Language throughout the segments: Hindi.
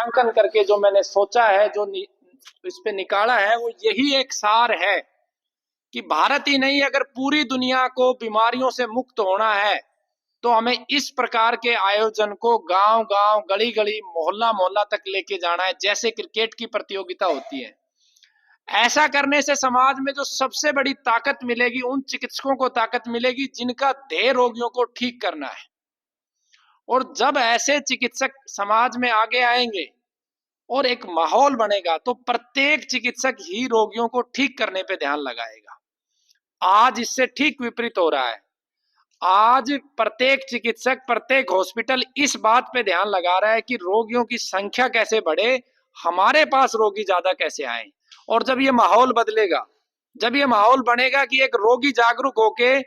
मूल्यांकन करके जो मैंने सोचा है, इस पे निकाला है, वो यही एक सार है कि भारत ही नहीं, अगर पूरी दुनिया को बीमारियों से मुक्त होना है तो हमें इस प्रकार के आयोजन को गांव गांव, गली गली, मोहल्ला मोहल्ला तक लेके जाना है। जैसे क्रिकेट की प्रतियोगिता होती है, ऐसा करने से समाज में जो सबसे बड़ी ताकत मिलेगी, उन चिकित्सकों को ताकत मिलेगी जिनका ध्येय रोगियों को ठीक करना है। और जब ऐसे चिकित्सक समाज में आगे आएंगे और एक माहौल बनेगा, तो प्रत्येक चिकित्सक ही रोगियों को ठीक करने पे ध्यान लगाएगा। आज इससे ठीक विपरीत हो रहा है। आज प्रत्येक चिकित्सक, प्रत्येक हॉस्पिटल इस बात पे ध्यान लगा रहा है कि रोगियों की संख्या कैसे बढ़े, हमारे पास रोगी ज्यादा कैसे आए। और जब ये माहौल बदलेगा, जब ये माहौल बनेगा कि एक रोगी जागरूक होके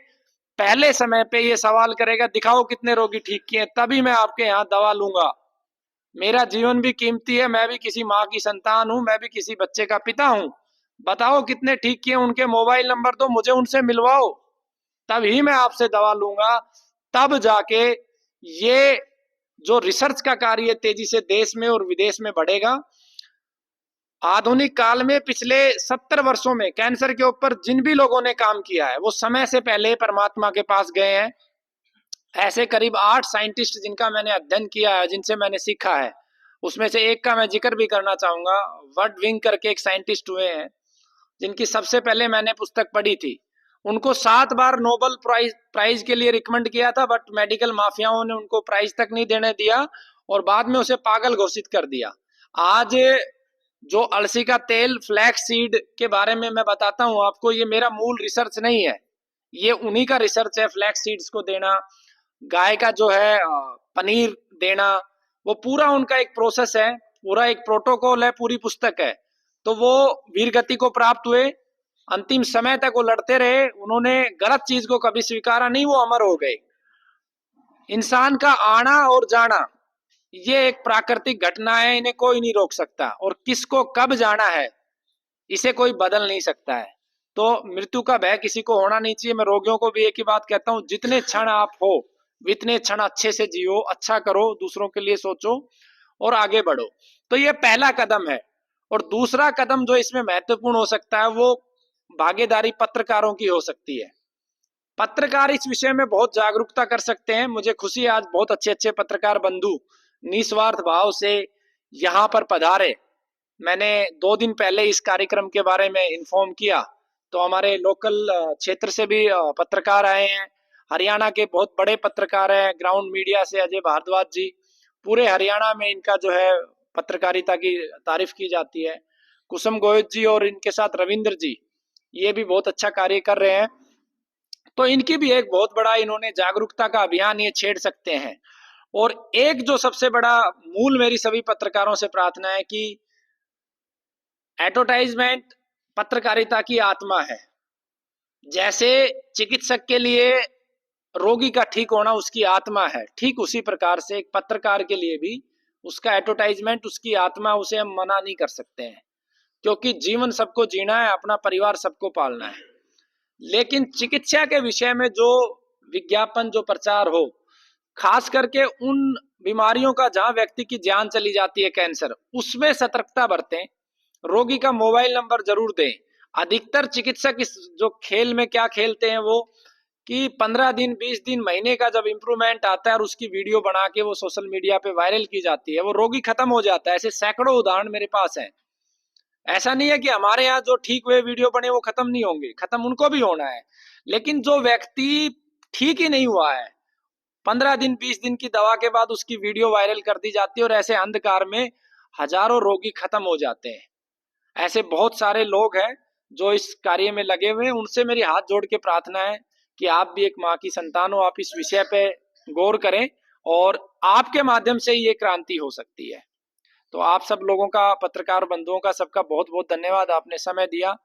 पहले समय पे ये सवाल करेगा, दिखाओ कितने रोगी ठीक किए, तभी मैं आपके यहाँ दवा लूंगा। मेरा जीवन भी कीमती है, मैं भी किसी माँ की संतान हूं, मैं भी किसी बच्चे का पिता हूं। बताओ कितने ठीक किए, उनके मोबाइल नंबर दो, मुझे उनसे मिलवाओ, तभी मैं आपसे दवा लूंगा। तब जाके ये जो रिसर्च का कार्य तेजी से देश में और विदेश में बढ़ेगा। आधुनिक काल में पिछले 70 वर्षों में कैंसर के ऊपर जिन भी लोगों ने काम किया है, वो समय से पहले परमात्मा के पास गए हैं। ऐसे करीब 8 साइंटिस्ट जिनका मैंने अध्ययन किया है, जिनसे मैंने सीखा है, उसमें से एक का मैं जिक्र भी करना चाहूंगा। वर्ड विंग करके एक साइंटिस्ट हुए हैं, जिनकी सबसे पहले मैंने पुस्तक पढ़ी थी। उनको 7 बार नोबेल प्राइज के लिए रिकमेंड किया था, बट मेडिकल माफियाओं ने उनको प्राइज तक नहीं देने दिया और बाद में उसे पागल घोषित कर दिया। आज जो अलसी का तेल, फ्लैक्स सीड के बारे में मैं बताता हूं आपको, ये मेरा मूल रिसर्च नहीं है, ये उन्हीं का रिसर्च है। फ्लैक्स सीड्स को देना, गाय का जो है पनीर देना, वो पूरा उनका एक प्रोसेस है, पूरा एक प्रोटोकॉल है, पूरी पुस्तक है। तो वो वीर गति को प्राप्त हुए, अंतिम समय तक वो लड़ते रहे, उन्होंने गलत चीज को कभी स्वीकारा नहीं, वो अमर हो गए। इंसान का आना और जाना ये एक प्राकृतिक घटना है, इन्हें कोई नहीं रोक सकता, और किसको कब जाना है इसे कोई बदल नहीं सकता है। तो मृत्यु का भय किसी को होना नहीं चाहिए। मैं रोगियों को भी एक ही बात कहता हूं, जितने क्षण आप हो इतने क्षण अच्छे से जियो, अच्छा करो, दूसरों के लिए सोचो और आगे बढ़ो। तो ये पहला कदम है। और दूसरा कदम जो इसमें महत्वपूर्ण हो सकता है, वो भागीदारी पत्रकारों की हो सकती है। पत्रकार इस विषय में बहुत जागरूकता कर सकते हैं। मुझे खुशी है, आज बहुत अच्छे अच्छे पत्रकार बंधु निस्वार्थ भाव से यहाँ पर पधारे। मैंने 2 दिन पहले इस कार्यक्रम के बारे में इन्फॉर्म किया, तो हमारे लोकल क्षेत्र से भी पत्रकार आए हैं। हरियाणा के बहुत बड़े पत्रकार हैं, ग्राउंड मीडिया से अजय भारद्वाज जी, पूरे हरियाणा में इनका जो है पत्रकारिता की तारीफ की जाती है। कुसुम गोयल जी और इनके साथ रविंद्र जी, ये भी बहुत अच्छा कार्य कर रहे हैं। तो इनकी भी एक बहुत बड़ा, इन्होंने जागरूकता का अभियान ये छेड़ सकते हैं। और एक जो सबसे बड़ा मूल मेरी सभी पत्रकारों से प्रार्थना है कि एडवर्टाइजमेंट पत्रकारिता की आत्मा है। जैसे चिकित्सक के लिए रोगी का ठीक होना उसकी आत्मा है, ठीक उसी प्रकार से एक पत्रकार के लिए भी उसका एडवर्टाइजमेंट उसकी आत्मा, उसे हम मना नहीं कर सकते हैं, क्योंकि जीवन सबको जीना है, अपना परिवार सबको पालना है। लेकिन चिकित्सा के विषय में जो विज्ञापन, जो प्रचार हो, खास करके उन बीमारियों का जहां व्यक्ति की जान चली जाती है, कैंसर, उसमें सतर्कता बरतें। रोगी का मोबाइल नंबर जरूर दें। अधिकतर चिकित्सक इस जो खेल में क्या खेलते हैं, वो कि 15 दिन, 20 दिन, महीने का जब इंप्रूवमेंट आता है और उसकी वीडियो बना के वो सोशल मीडिया पे वायरल की जाती है, वो रोगी खत्म हो जाता है। ऐसे सैकड़ों उदाहरण मेरे पास हैं। ऐसा नहीं है कि हमारे यहाँ जो ठीक हुए वीडियो बने वो खत्म नहीं होंगे, खत्म उनको भी होना है। लेकिन जो व्यक्ति ठीक ही नहीं हुआ है, 15 दिन, 20 दिन की दवा के बाद उसकी वीडियो वायरल कर दी जाती है, और ऐसे अंधकार में हजारों रोगी खत्म हो जाते हैं। ऐसे बहुत सारे लोग हैं जो इस कार्य में लगे हुए हैं। उनसे मेरी हाथ जोड़ के प्रार्थना है कि आप भी एक माँ की संतान हो, आप इस विषय पे गौर करें, और आपके माध्यम से ये क्रांति हो सकती है। तो आप सब लोगों का, पत्रकार बंधुओं का, सबका बहुत बहुत धन्यवाद, आपने समय दिया।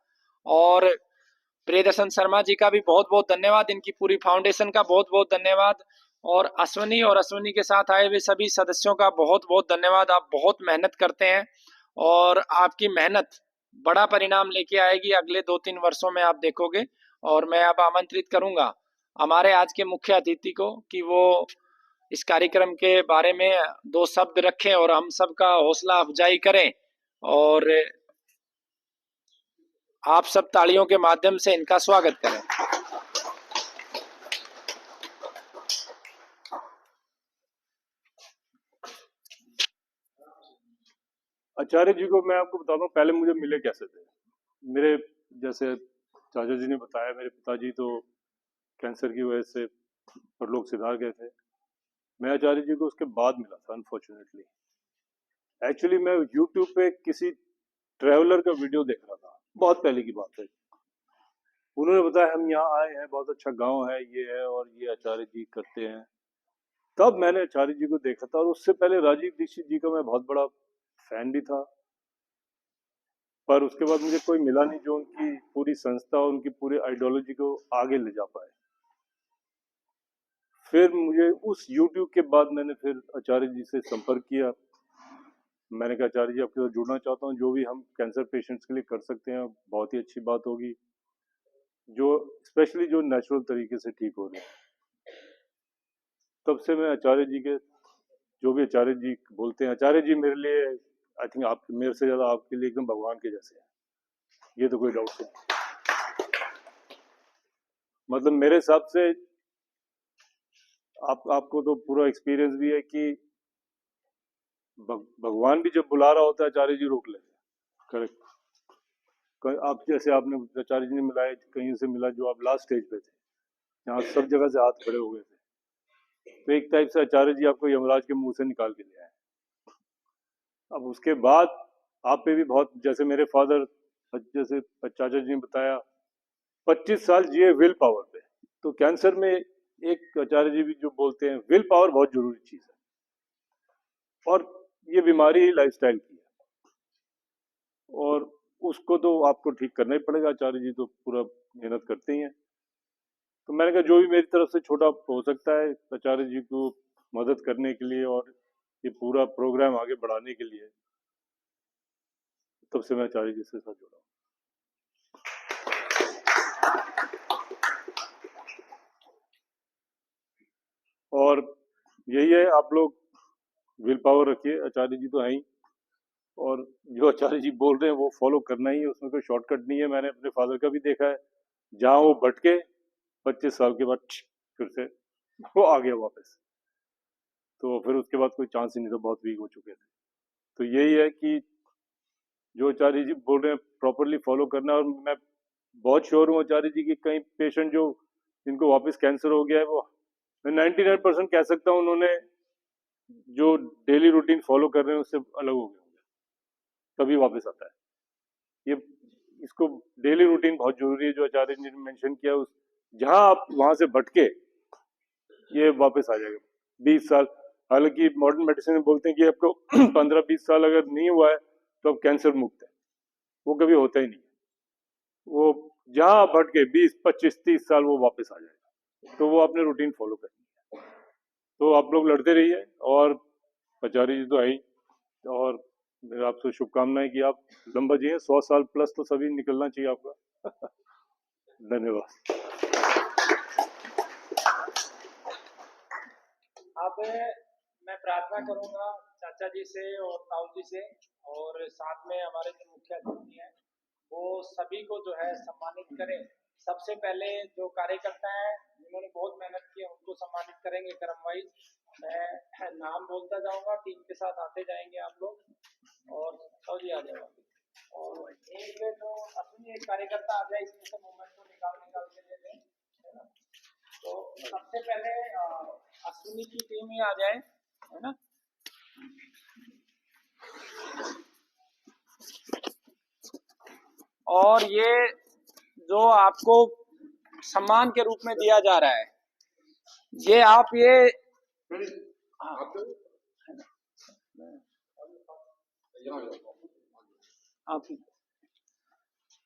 और प्रियदर्शन शर्मा जी का भी बहुत बहुत धन्यवाद, इनकी पूरी फाउंडेशन का बहुत बहुत धन्यवाद, और अश्वनी और अश्वनी के साथ आए हुए सभी सदस्यों का बहुत बहुत धन्यवाद। आप बहुत मेहनत करते हैं और आपकी मेहनत बड़ा परिणाम लेके आएगी अगले 2-3 वर्षों में, आप देखोगे। और मैं अब आमंत्रित करूंगा हमारे आज के मुख्य अतिथि को कि वो इस कार्यक्रम के बारे में दो शब्द रखें और हम सबका हौसला अफजाई करें, और आप सब तालियों के माध्यम से इनका स्वागत करें। आचार्य जी को मैं आपको बताता हूँ, पहले मुझे मिले कैसे थे। मेरे जैसे चाचा जी ने बताया, मेरे पिताजी तो कैंसर की वजह से परलोक सिधार गए थे। मैं आचार्य जी को उसके बाद मिला था अनफॉर्चुनेटली। एक्चुअली मैं यूट्यूब पे किसी ट्रैवलर का वीडियो देख रहा था, बहुत पहले की बात है। उन्होंने बताया हम यहाँ आए हैं, बहुत अच्छा गांव है, ये है और ये आचार्य जी करते हैं। तब मैंने आचार्य जी को देखा था, और उससे पहले राजीव दीक्षित जी का मैं बहुत बड़ा फैन भी था। पर उसके बाद मुझे कोई मिला नहीं जो उनकी पूरी संस्था और उनकी पूरी आइडियोलॉजी को आगे ले जा पाए। फिर मुझे उस YouTube के बाद मैंने फिर आचार्य जी से संपर्क किया। मैंने कहा आचार्य जी आपके साथ जुड़ना चाहता हूँ, जो भी हम कैंसर पेशेंट्स के लिए कर सकते हैं बहुत ही अच्छी बात होगी, जो स्पेशली जो नेचुरल तरीके से ठीक हो रहे हैं। तब से मैं आचार्य जी के, जो भी आचार्य जी बोलते हैं, आचार्य जी मेरे लिए आई थिंक आप मेरे से ज़्यादा आपके लिए एकदम भगवान के जैसे हैं, ये तो कोई डाउट नहीं। मतलब मेरे हिसाब से आपको तो पूरा एक्सपीरियंस भी है कि भगवान भी जब बुला रहा होता है आचार्य जी रोक लेते हैं। करेक्ट। आप जैसे आपने आचार्य जी ने मिलाया, कहीं से मिला जो आप लास्ट स्टेज पे थे, जहाँ सब जगह से हाथ खड़े हो गए थे, तो एक टाइप से आचार्य जी आपको यमराज के मुंह से निकाल के ले आए। अब उसके बाद आप पे भी बहुत, जैसे मेरे फादर, जैसे चाचा जी ने बताया, 25 साल जिए विल पावर पे। तो कैंसर में एक आचार्य जी भी जो बोलते हैं विल पावर बहुत जरूरी चीज है, और ये बीमारी ही लाइफस्टाइल की है, और उसको तो आपको ठीक करना ही पड़ेगा। आचार्य जी तो पूरा मेहनत करते ही हैं। तो मैंने कहा जो भी मेरी तरफ से छोटा हो सकता है आचार्य जी को मदद करने के लिए और ये पूरा प्रोग्राम आगे बढ़ाने के लिए, तब से मैं आचार्य जी से साथ जुड़ा हूँ। और यही है, आप लोग विल पावर रखिए, आचार्य जी तो हैं ही, और जो आचार्य जी बोल रहे हैं वो फॉलो करना ही है, उसमें कोई शॉर्टकट नहीं है। मैंने अपने फादर का भी देखा है, जहाँ वो भटके 25 साल के बाद फिर से वो आ गया वापस। तो फिर उसके बाद कोई चांस ही नहीं था, बहुत वीक हो चुके थे। तो यही है कि जो आचार्य जी बोल रहे हैं प्रॉपरली फॉलो करना। और मैं बहुत श्योर हूँ आचार्य जी की कई पेशेंट जो जिनको वापस कैंसर हो गया है, वो मैं 99% कह सकता हूँ उन्होंने जो डेली रूटीन फॉलो कर रहे हैं उससे अलग हो गए होंगे, तभी वापस आता है ये। इसको डेली रूटीन बहुत जरूरी है, जो आचार्य जी ने मेंशन किया। उस जहां आप वहां से भटके ये वापस आ जाएगा। 20 साल, हालांकि मॉडर्न मेडिसिन में बोलते हैं कि आपको 15-20 साल अगर नहीं हुआ है तो आप कैंसर मुक्त है, वो कभी होता ही नहीं। वो जहां आप भटके 20-25-30 साल वो वापस आ जाएगा। तो वो आपने रूटीन फॉलो करनी है। तो आप लोग लड़ते रहिए, और आचार्य जी तो है ही, और मेरा आपसे शुभकामनाएं कि आप लंबा जिए, 100 साल प्लस तो सभी निकलना चाहिए आपका। धन्यवाद। अब मैं प्रार्थना करूंगा चाचा जी से और ताऊ जी से, और साथ में हमारे जो मुख्य अतिथि हैं वो सभी को जो है सम्मानित करें। सबसे पहले जो कार्यकर्ता हैं जिन्होंने बहुत मेहनत की है उनको सम्मानित करेंगे क्रम वाइज। मैं नाम बोलता जाऊंगा, टीम के साथ आते जाएंगे आप लोग, और ताऊ जी आ जाओ। और एक जो अपनी एक कार्यकर्ता आ जाए, इसमें से मूवमेंट को निकाल के दे दें, है ना। तो सबसे पहले अश्विनी की टीम ही आ जाए, है ना। और ये जो आपको सम्मान के रूप में दिया जा रहा है, ये आप ये आप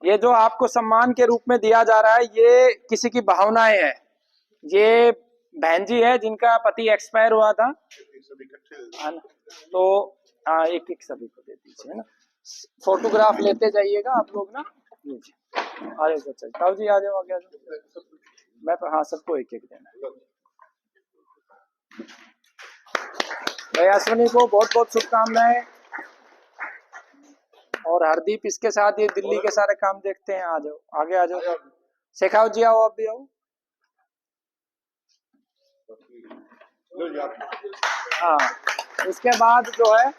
ये जो आपको सम्मान के रूप में दिया जा रहा है, ये किसी की भावनाएं है। ये बहन जी है जिनका पति एक्सपायर हुआ था, तो एक एक सभी को दे दीजिए, है ना। फोटोग्राफ लेते जाइएगा आप लोग ना। आ जाओ चाचा ताऊ जी, आ जाओ आगे, आ जाओ। मैं हाँ सबको एक एक देना है। भाई अश्विनी को बहुत बहुत शुभकामनाएं। और हरदीप इसके साथ ये दिल्ली के सारे काम देखते हैं। आ जाओ, आगे आ जाओ। शेखावत जी आओ, आप भी आओ। हाँ, इसके बाद जो है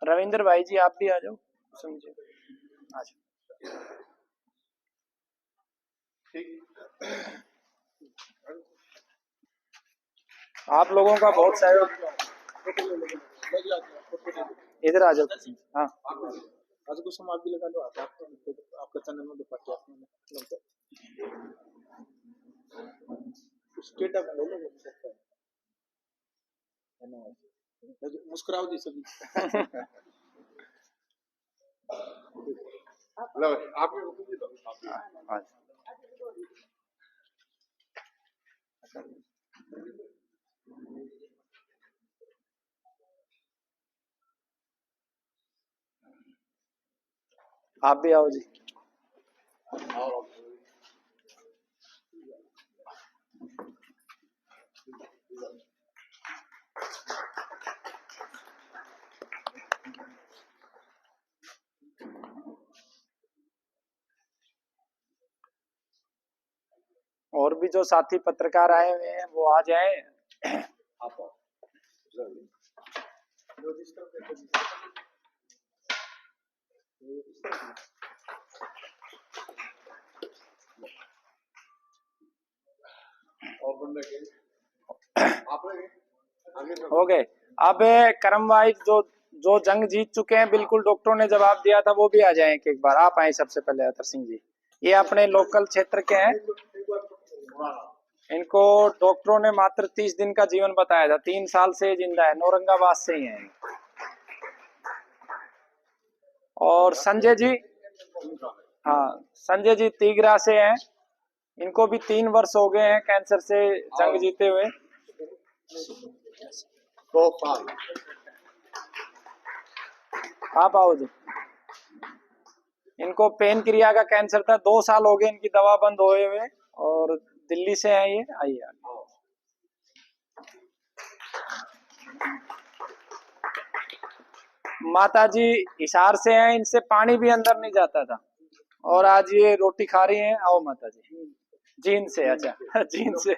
रविंद्र भाई जी, आप भी आ जाओ। समझिए, आ जाओ। आप लोगों का बहुत सहयोग। इधर आ जाओ। हाँ, आज कुछ हम आप भी लगा लो। आपका चैनल में दुपट्टे स्टेट अप ले लो, मुस्कुराओ जी सभी। आप आप भी आओ जी। और भी जो साथी पत्रकार आए हुए हैं वो आ जाए। हो गए। अब करम वाइज जो जो जंग जीत चुके हैं, बिल्कुल डॉक्टरों ने जवाब दिया था, वो भी आ जाएं एक बार। आप आए सबसे पहले अतर सिंह जी, ये अपने लोकल क्षेत्र के हैं। इनको डॉक्टरों ने मात्र 30 दिन का जीवन बताया था। 3 साल से जिंदा है, औरंगाबाद से ही है। और संजय जी, हाँ संजय जी तीगरा से हैं। इनको भी 3 वर्ष हो गए हैं कैंसर से जंग जीते हुए। 2 साल। आप आओ जी। इनको पेन क्रिया का कैंसर था, 2 साल हो गए इनकी दवा बंद हुए हुए। और दिल्ली से हैं ये। आइए। माता जी हिसार से हैं, इनसे पानी भी अंदर नहीं जाता था, और आज ये रोटी खा रही हैं। आओ माता जी। जींद से, अच्छा जींद से।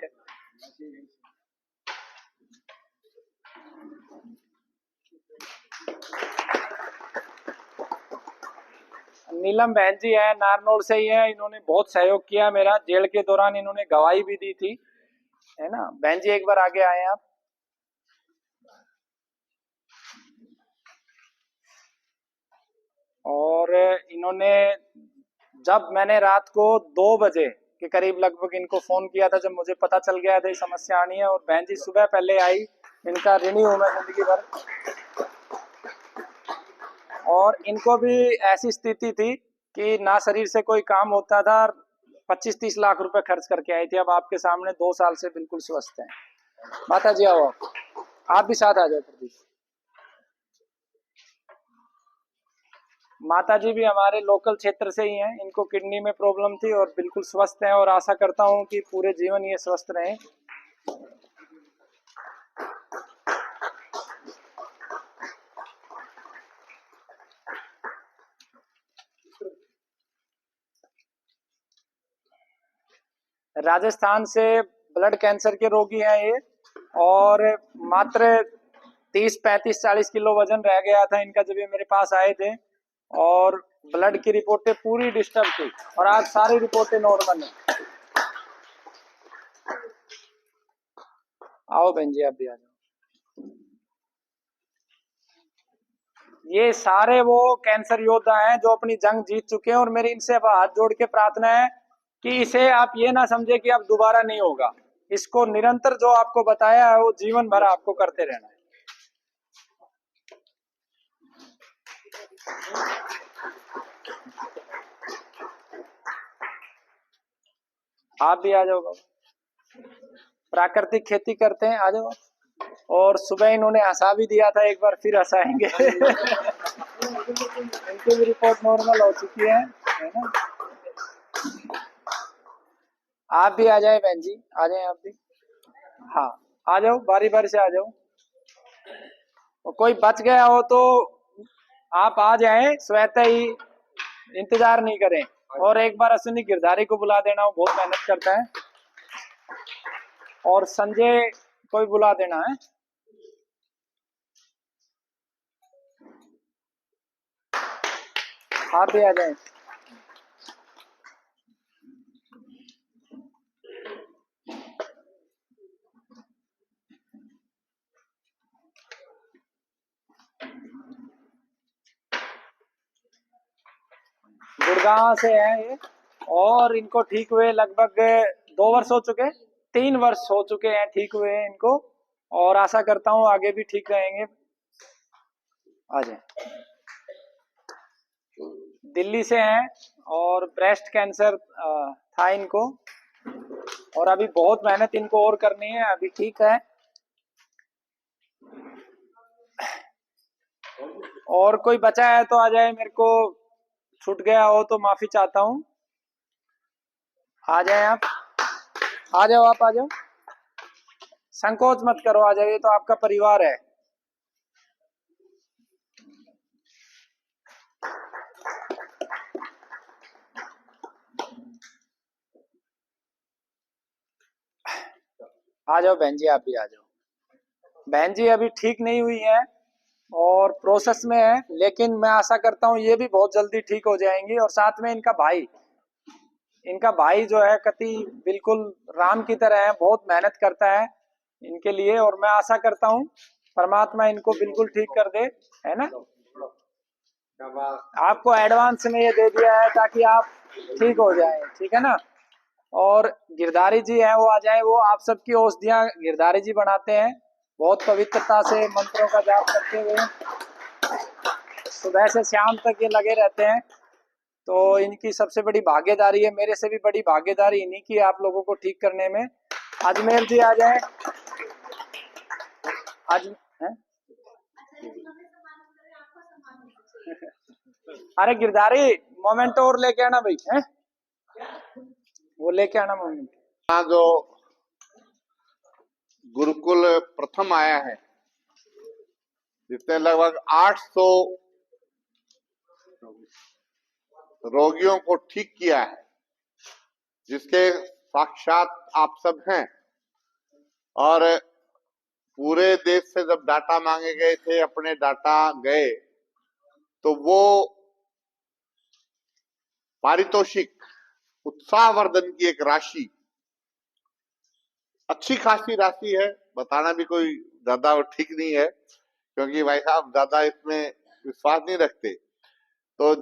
नीलम बहन जी है, नारनौल से ही है। इन्होंने बहुत सहयोग किया मेरा, जेल के दौरान इन्होंने गवाही भी दी थी, है ना। बहन जी एक बार आगे आए आप। और इन्होंने, जब मैंने रात को 2 बजे के करीब लगभग इनको फोन किया था, जब मुझे पता चल गया था ये समस्या आनी है, और बहन जी सुबह पहले आई। इनका ऋणी हूं मैं जिंदगी भर। और इनको भी ऐसी स्थिति थी कि ना शरीर से कोई काम होता था, 25-30 लाख रुपए खर्च करके आई थी। अब आपके सामने 2 साल से बिल्कुल स्वस्थ हैं। माता जी आओ, आप भी साथ आ जाओ प्रदीप। माता जी भी हमारे लोकल क्षेत्र से ही हैं। इनको किडनी में प्रॉब्लम थी और बिल्कुल स्वस्थ हैं, और आशा करता हूं कि पूरे जीवन ये स्वस्थ रहें। राजस्थान से ब्लड कैंसर के रोगी हैं ये, और मात्र 30-35-40 किलो वजन रह गया था इनका जब ये मेरे पास आए थे। और ब्लड की रिपोर्टें पूरी डिस्टर्ब थी, और आज सारी रिपोर्टें नॉर्मल है। आओ बहन जी, आप भी आ जाओ। ये सारे वो कैंसर योद्धा हैं जो अपनी जंग जीत चुके हैं, और मेरी इनसे हाथ जोड़ के प्रार्थना है कि इसे आप ये ना समझे कि अब दोबारा नहीं होगा। इसको निरंतर जो आपको बताया है वो जीवन भर आपको करते रहना है। आप भी आ जाओ बाबा। प्राकृतिक खेती करते हैं, आ जाओ। और सुबह इन्होंने हंसा भी दिया था एक बार, फिर हंसाएंगे। इनकी भी रिपोर्ट नॉर्मल हो चुकी है ना। आप भी आ जाए बहन जी, आ जाए आप भी। हाँ, आ जाओ, बारी बारी से आ जाओ। और कोई बच गया हो तो आप आ जाएं स्वतः ही, इंतजार नहीं करें। और एक बार अश्विनी गिरधारी को बुला देना, वो बहुत मेहनत करता है। और संजय को भी बुला देना है। आप भी आ जाएं। गुड़गांव से है ये, और इनको ठीक हुए लगभग 2 वर्ष हो चुके, 3 वर्ष हो चुके हैं ठीक हुए हैं इनको। और आशा करता हूँ आगे भी ठीक रहेंगे। आ जाए। दिल्ली से हैं और ब्रेस्ट कैंसर था इनको, और अभी बहुत मेहनत इनको और करनी है। अभी ठीक है। और कोई बचा है तो आ जाए, मेरे को छूट गया हो तो माफी चाहता हूँ। आ जाए आप, आ जाओ, आप आ जाओ, संकोच मत करो, आ जाइए, तो आपका परिवार है। आ जाओ बहन जी, आप भी आ जाओ। बहन जी अभी ठीक नहीं हुई है और प्रोसेस में है, लेकिन मैं आशा करता हूँ ये भी बहुत जल्दी ठीक हो जाएंगी। और साथ में इनका भाई जो है कति बिल्कुल राम की तरह है, बहुत मेहनत करता है इनके लिए। और मैं आशा करता हूँ परमात्मा इनको बिल्कुल ठीक कर दे, है ना। आपको एडवांस में ये दे दिया है ताकि आप ठीक हो जाए, ठीक है ना। और गिरधारी जी हैं, वो आ जाए। वो आप सबकी औषधियां गिरधारी जी बनाते हैं, बहुत पवित्रता से मंत्रों का जाप करते हुए सुबह से शाम तक ये लगे रहते हैं। तो इनकी सबसे बड़ी भागीदारी है, मेरे से भी बड़ी भागीदारी इन्हीं की, आप लोगों को ठीक करने में। अजमेर जी आ जाए। आज है? अरे गिरधारी, मोमेंट और लेके आना भाई, है वो लेके आना मोमेंट। यहाँ जो गुरुकुल प्रथम आया है, जिसने लगभग 800 रोगियों को ठीक किया है, जिसके साक्षात आप सब हैं। और पूरे देश से जब डाटा मांगे गए थे, अपने डाटा गए, तो वो पारितोषिक, उत्साहवर्धन की एक राशि, अच्छी खासी राशि है, बताना भी कोई ज्यादा ठीक नहीं है, क्योंकि भाई साहब ज्यादा इसमें विश्वास नहीं रखते। तो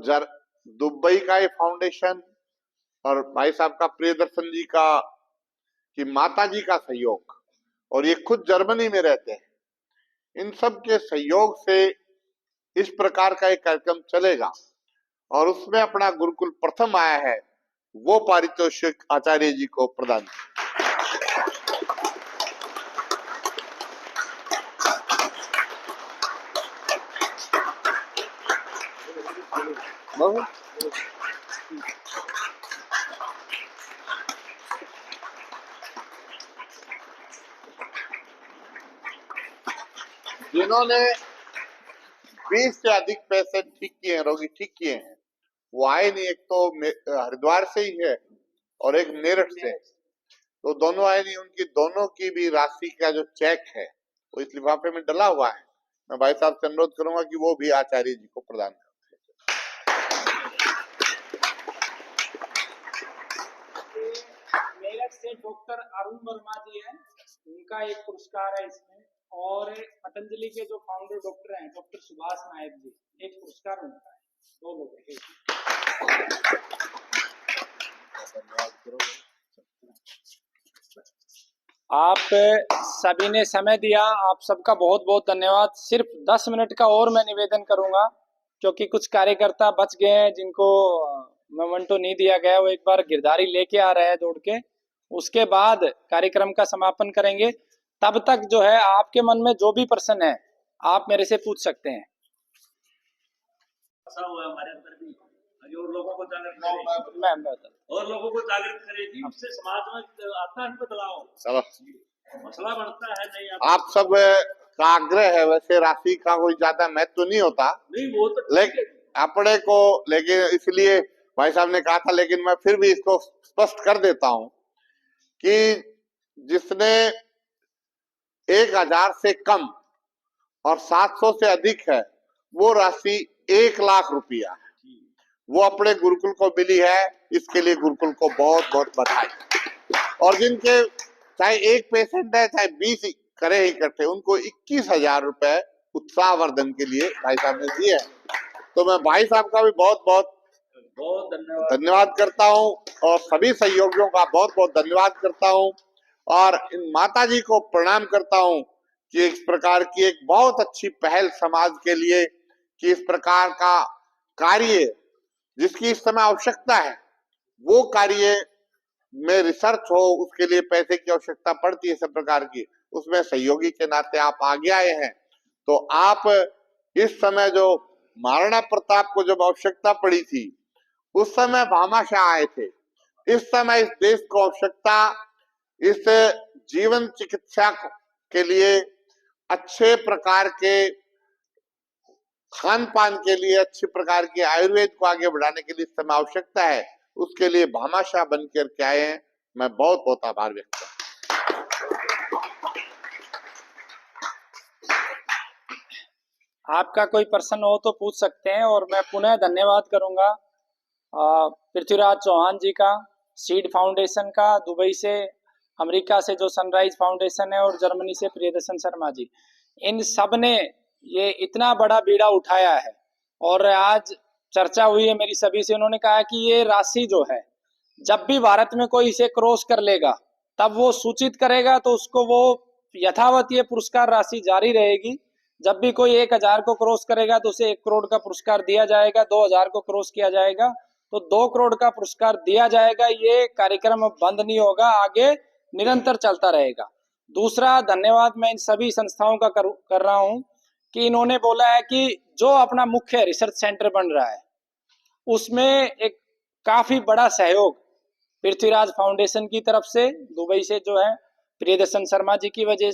दुबई का ये फाउंडेशन और भाई साहब का प्रियदर्शन जी का, कि माता जी का सहयोग, और ये खुद जर्मनी में रहते हैं, इन सब के सहयोग से इस प्रकार का एक कार्यक्रम चलेगा। और उसमें अपना गुरुकुल प्रथम आया है, वो पारितोषिक आचार्य जी को प्रदान। जिन्होंने 20 से अधिक पेशेंट ठीक किए हैं, रोगी ठीक किए हैं, वो आए नहीं। एक तो हरिद्वार से ही है और एक मेरठ से, तो दोनों आए नहीं। उनकी दोनों की भी राशि का जो चेक है वो इस लिफाफे में डला हुआ है। मैं भाई साहब से अनुरोध करूंगा कि वो भी आचार्य जी को प्रदान करें। मेरठ से डॉक्टर अरुण वर्मा जी हैं, उनका एक पुरस्कार है इसमें। और पतंजलि के जो फाउंडर डॉक्टर हैं, डॉक्टर सुभाष नायक जी, एक पुरस्कार उनका है। 2 लोग हैं। आप सभी ने समय दिया, आप सबका बहुत बहुत धन्यवाद। सिर्फ 10 मिनट का और मैं निवेदन करूंगा, क्योंकि कुछ कार्यकर्ता बच गए हैं जिनको मोमेंटो नहीं दिया गया। वो एक बार गिरधारी लेके आ रहे हैं दौड़ के, उसके बाद कार्यक्रम का समापन करेंगे। तब तक जो है आपके मन में जो भी प्रश्न है आप मेरे से पूछ सकते हैं। ऐसा हुआ हमारे अंदर भी, और लोगों को मैं और लोगों को जागृत करेगी, उससे समाज में आता है बदलाव, चलो मसला बढ़ता है। नहीं आप सब का आग्रह है, वैसे राशि का कोई ज्यादा महत्व नहीं होता, नहीं वो तो लेकिन अपने को, लेकिन इसलिए भाई साहब ने कहा था, लेकिन मैं फिर भी इसको स्पष्ट कर देता हूं कि जिसने 1000 से कम और 700 से अधिक है, वो राशि 1,00,000 रुपया है, वो अपने गुरुकुल को मिली है। इसके लिए गुरुकुल को बहुत बहुत बधाई। और जिनके चाहे एक पेशेंट है, चाहे 20 करे ही इकट्ठे, उनको 21,000 रुपए उत्साहवर्धन के लिए भाई साहब ने दिए है। तो मैं भाई साहब का भी बहुत बहुत धन्यवाद करता हूं और सभी सहयोगियों का बहुत बहुत धन्यवाद करता हूं और इन माता जी को प्रणाम करता हूं कि इस प्रकार की एक बहुत अच्छी पहल समाज के लिए, कि इस प्रकार का कार्य जिसकी इस समय आवश्यकता है, वो कार्य में रिसर्च हो, उसके लिए पैसे की आवश्यकता पड़ती है सब प्रकार की, उसमें सहयोगी के नाते आप आगे आए हैं। तो आप इस समय जो महाराणा प्रताप को जब आवश्यकता पड़ी थी, उस समय भामाशाह आए थे। इस समय इस देश को आवश्यकता इस जीवन चिकित्सा के लिए, अच्छे प्रकार के खान पान के लिए, अच्छे प्रकार के आयुर्वेद को आगे बढ़ाने के लिए इस समय आवश्यकता है। उसके लिए भामाशाह बनकर के आए हैं। मैं बहुत बहुत आभार व्यक्त करता हूं। आपका कोई प्रश्न हो तो पूछ सकते हैं। और मैं पुनः धन्यवाद करूंगा पृथ्वीराज चौहान जी का, सीड फाउंडेशन का, दुबई से, अमेरिका से जो सनराइज फाउंडेशन है, और जर्मनी से प्रियदर्शन शर्मा जी, इन सब ने ये इतना बड़ा बीड़ा उठाया है। और आज चर्चा हुई है मेरी सभी से, उन्होंने कहा कि ये राशि जो है, जब भी भारत में कोई इसे क्रॉस कर लेगा तब वो सूचित करेगा, तो उसको वो यथावत ये पुरस्कार राशि जारी रहेगी। जब भी कोई 1,000 को क्रॉस करेगा तो उसे 1 करोड़ का पुरस्कार दिया जाएगा, 2,000 को क्रॉस किया जाएगा तो 2 करोड़ का पुरस्कार दिया जाएगा। ये कार्यक्रम बंद नहीं होगा, आगे निरंतर चलता रहेगा। दूसरा धन्यवाद मैं इन सभी संस्थाओं का कर रहा हूं कि इन्होंने बोला है कि जो अपना मुख्य रिसर्च सेंटर बन रहा है, उसमें एक काफी बड़ा सहयोग पृथ्वीराज फाउंडेशन की तरफ से, दुबई से जो है प्रियदर्शन शर्मा जी की वजह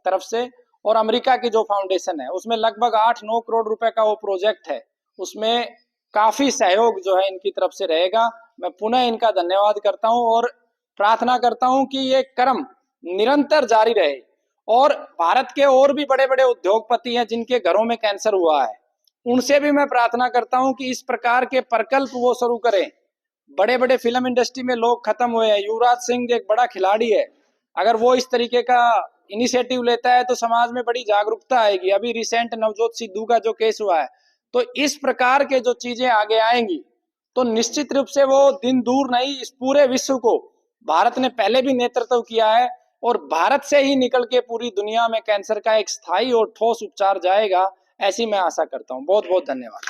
तरफ से, और अमेरिका की जो फाउंडेशन है उसमें लगभग 8-9 करोड़ रुपए का वो प्रोजेक्ट है, उसमें काफी सहयोग जो है इनकी तरफ से रहेगा। मैं पुनः इनका धन्यवाद करता हूं और प्रार्थना करता हूं कि ये कर्म निरंतर जारी रहे। और भारत के और भी बड़े बड़े उद्योगपति हैं जिनके घरों में कैंसर हुआ है, उनसे भी मैं प्रार्थना करता हूं कि इस प्रकार के प्रकल्प वो शुरू करें। बड़े बड़े फिल्म इंडस्ट्री में लोग खत्म हुए हैं, युवराज सिंह एक बड़ा खिलाड़ी है, अगर वो इस तरीके का इनिशिएटिव लेता है तो समाज में बड़ी जागरूकता आएगी। अभी रिसेंट नवजोत सिद्धू का जो केस हुआ है, तो इस प्रकार के जो चीजें आगे आएंगी तो निश्चित रूप से वो दिन दूर नहीं, इस पूरे विश्व को भारत ने पहले भी नेतृत्व किया है और भारत से ही निकल के पूरी दुनिया में कैंसर का एक स्थायी और ठोस उपचार जाएगा, ऐसी मैं आशा करता हूं। बहुत बहुत धन्यवाद।